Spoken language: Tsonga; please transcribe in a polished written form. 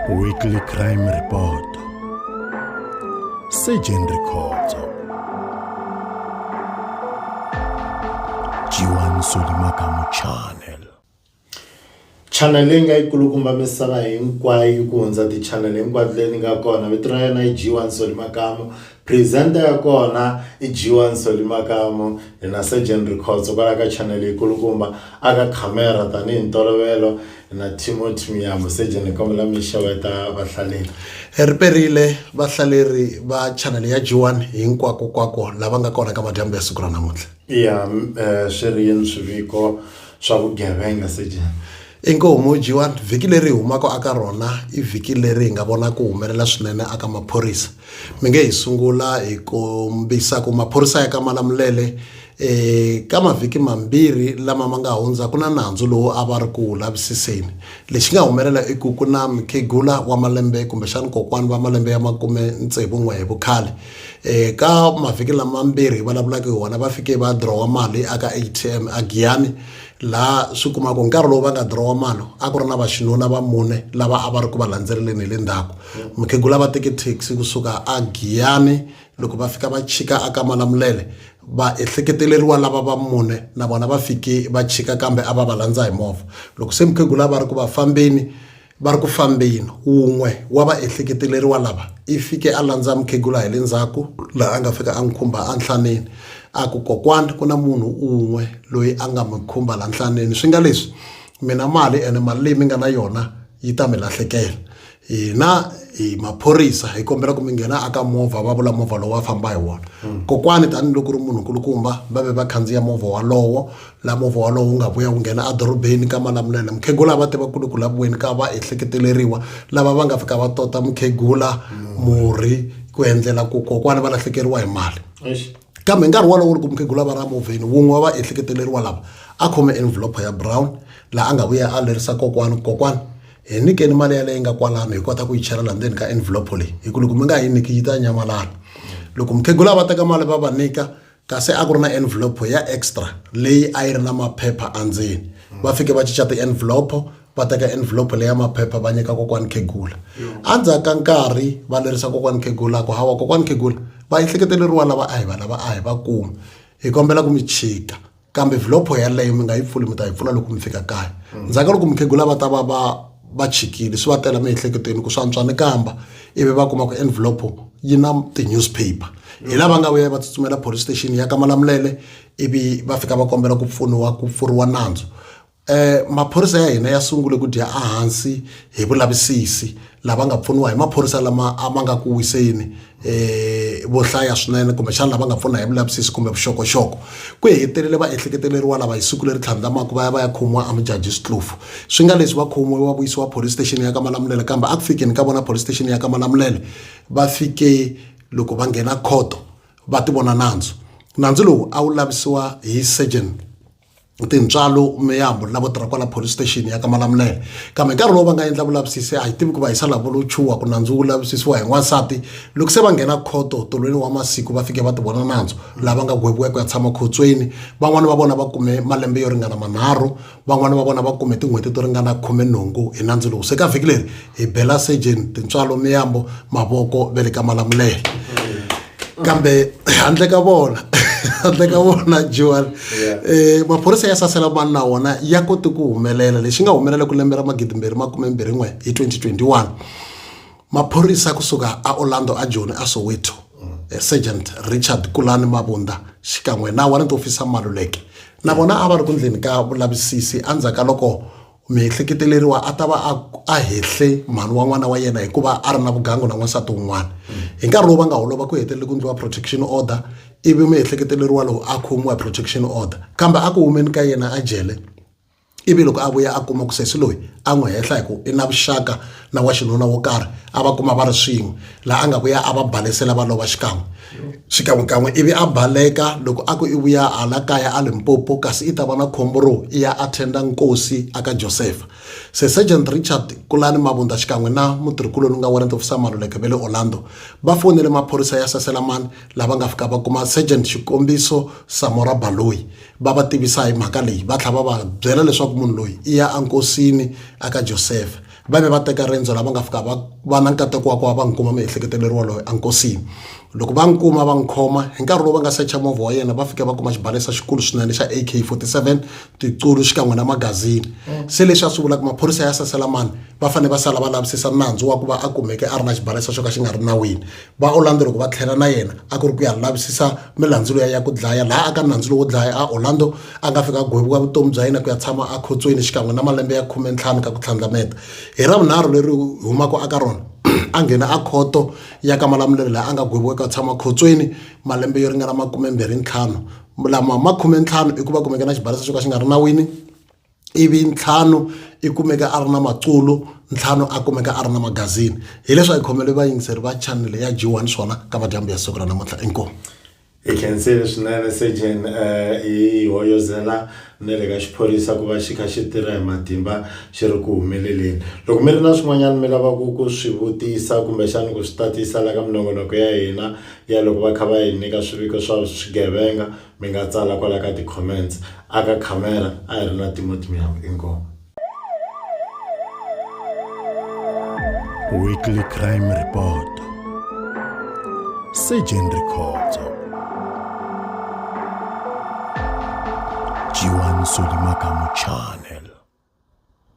Weekly Crime Report. Surgeon Records. Jiwan Solimakamu Channel. Channeling ay kulukumba misava hinkwayo ku hundza ti channel hinkwato leti nga kona vito ra yena i Jiwan Solimakamu, presenter ya kona i Jiwan Solimakamu, na Surgeon Records kwala ka channel yi kulukumba aka camera tani ntolovelo na Timothy Miyambo. Surgeon kombela mi xeweta vahlaleri. Riperile vahlaleri va channel ya Jiwan hinkwako lava nga kona ka madyambu ya siku ra namuntlha. Iya, swi ri yini swiviko swa vugevenga Surgeon? Inkomu Jiwan, vhiki leri humaka aka rona i vhiki leri nga vona ku humelela swinene aka maphorisa. Mi nge hi sungula hi kombisa ku maphorisa ya ka Malamulele ka mavhiki mambirhi lama ma nga hundza ku na nandzu lowu a va ri ku lavisiseni. Lexi nga humelela i ku na mukhegula wa malembe kumbexana kokwani va malembe ya 61 hi vukhale. Ka mavhiki lama mambirhi vulavulaka hi wona va fike va draw mali aka ATM a Giyani, la swi kuma ku nkarhi lowu va nga draw mali a ku ri na vaxinuna va mune lava a va ri ku va landzeleleni hi le ndzhaku. Mukhegula va teke taxi kusuka a Giyani, loko va fika va chika aka Malamulele va ehleketeleriwa lava va mune na vona va fike va chika kambe a va va landza hi movha. Loko se mukhegula va ri ku va fambeni va ri ku fambeni, un'we wa va ehleketeleriwa lava i fike a landza mukhegula hi le ndzhaku laha a nga fika a nkhumba a nhlaneni. A ku kokwani ku na munhu un'we loyi a nga mi khumba la nhlaneni, swi nga leswi mina mali ene mali leyi mi nga na yona yi ta mi lahlekela. Hina hi maphorisa hi kombela ku mi nghena aka movha, va vula movha lowu va famba hi wona. Kokwani tanihiloko ri munhu nkulukumba va ve va khandziya movha walowo, la movha walowo wu nga vuya wu nghena adorobeni ka Malamulele. Mukhegula va tiva ku la vuweni ka va ehleketeleriwa lava va nga fika va tota mukhegula murhi ku endlela ku kokwani va lahlekeriwa hi mali. Kambe nkarhi walowo loko mukhegula va ra movheni, wun'we wa va ehleketeleriwa lava a khome envelope ya brown laha a nga vuya a lerisa kokwani, kokwani hi nyikeni mali ya leyi nga kwalano hi kota ku yi chela ndzeni ka envelope leyi, hi ku loko mi nga yi nyiki yi ta nyamalala. Loko mukhegula va teka mali va va nyika, kasi a ku ri na envelope ya extra leyi a yi ri na maphepha andzeni. Va fike va cinca ti envelope, va teka envelope leyi ya maphepha va nyika kokwani khegula. Endzhaku ka nkarhi va lerisa kokwani khegula ku hawa kokwani khegula va ehleketeleriwa lava a hi va kuma, hi kombela ku mi chika kambe envelope yaleyo mi nga yi pfuli, mi ta yi pfula loko mi fika kaya. Ndzhaku loko mukhegula va ta va chikile swi va tela miehleketweni ku swantswa ni kamba, ivi va kuma ku envelope yi na ti-newspaper. Hi lava nga vuya va tsutsumela police station ya ka Malamulele, ivi va fika va kombela ku pfuniwa ku pfuriwa nandzu. Maphorisa ya hina ya sungule ku dya ehansi hi vulavisisi lava nga pfuniwa hi maphorisa lama a ma nga ku wiseni vo hlaya swinene kumbexana lava nga pfuna hi vulavisisi kumbe vuxokoxoko. Ku hetelele va ehleketeleriwa lava hi siku leri tlhandlamaka va ya khomiwa Amujajis Kloof. Swi nga leswi va khomiwa va vuyisiwa police station ya ka Malamulele, kambe a ku fikeni ka vona police station ya ka Malamulele va fike loko va nghena khoto va ti vona nandzu. Nandzu lowu a wu lavisiwa hi Surgeon Tintswalo Miyambo lavo tirha kwala police station ya ka Malamulele. Kambe nkarhi lowu va nga endla vulavisisi a hi tivi ku va hisa lavo lo chuwa ku nandzu wu lavisisiwa hi n'wansati. Loko se va nghena khoto tolweni wa masiku va fike va ti vona nandzu lava nga gweviwa ku ya tshama khotsweni. Van'wana va vona va kume malembe yo ringana 3, van'wana va vona va kume tin'hweti to ringana 18 hi nandzu lowu. Se ka vhiki leri hi bela Surgeon Tintswalo Miyambo mavoko ve le ka Malamulele. Kambe handle ka vona Jiwan, maphorisa ya sasela mani na wona ya koti ku humelela lexi nga humelela ku lembe ra 2021 hi 2021. Maphorisa kusuka a Orlando a Joni a Soweto, Sergeant Richard Kulani Mabunda xikan'we na warrant officer Maluleke na vona a va ri ku ndleni ka vulavisisi endzhaku loko miehleketeleriwa a ta va a hehle mhani wa n'wana wa yena hikuva a ri na vugangu na n'wansati wun'wana. Hi nkarhi lowu va nga holova ku hetelele ku endliwa protection order, ivi miehleketeleriwa lowu a khomiwa protection order, kambe a ku humeni ka yena a jele. Ivi loko a vuya a kuma ku sesi loyi a n'wi hehla hi ku i na vuxaka na wa xinuna wo karhi, a va kuma va ri swin'we laha a nga vuya a va balesela va lova xikan'wekan'we. Ivi a baleka loko a ku i vuya hala kaya a Limpopo, kasi i ta va na khombo ro i ya attenda nkosi aka Joseph. Se Sergeant Richard Kulani Mabunda xikan'we na mutirhikuloni nga warrant officer Maluleke ve le Orlando va fonele maphorisa ya Saselamani lava nga fika va kuma Sergeant Xikombiso Samora Baloyi va va tivisa hi mhaka leyi. Va tlhela va va byela leswaku munhu loyi i ya enkosini aka Joseph. va ve va teka rendzo lava nga fika va na nkateko wa ku va va n'wi kuma miehleketeleriwa waloye enkosini. Loko va n'wi kuma va n'wi khoma hi nkarhi lowu va nga secha movha wa yena va fika va kuma xibalesa xikulu swinene xa AK47 tinqulu xikan'we na magazini. Se leswi a swi vulaka maphorisa ya sasela mani va fanele va sala va lavisisa nandzu wa ku va a kumeke a ri na xibalesa xo ka xi nga ri nawini. Va Orlando loko va tlhela na yena a ku ri ku ya lavisisa milandzu leyi ya ku dlaya laha aka nandzu lowo dlaya a Orlando a nga fika a gweviwa vutomi bya yena ku ya tshama a khotsweni xikan'we na malembe ya 15 ka ku tlhandlameta. Hi ravunharhu leri humaka aka rona a nghena a khoto ya ka Malamulele laha a nga gweviwa ku tshama khotsweni malembe yo ringana 25. Lama 15 i ku va kumeka na xibalesa xo ka xi nga ri nawini, ivi 5 i kumeka a ri na maculo, 5 a kumeka a ri na magazini. Hi leswi hi khomele vayingiseri va channel ya G1 swona ka madyambu ya siku ra namuntlha. Inkomu. Hi khensile swinene Sergeant hi hoyozela na le ka xiphorisa ku va xi kha xi tirha hi matimba xi ri ku humeleleni. Loko mi ri na swin'wanyana mi lava ku swi vutisa kumbexana ku swi tatisa la ka minongonoko ya hina ya loko va kha va hi nyika swiviko swa swigevenga, mi nga tsala kwala ka ti-comments aka camera a hi ri na Timothy Muyambu. Inkomu. Weekly Crime Report. Sergeant Records. G1 Solimakamu Channel.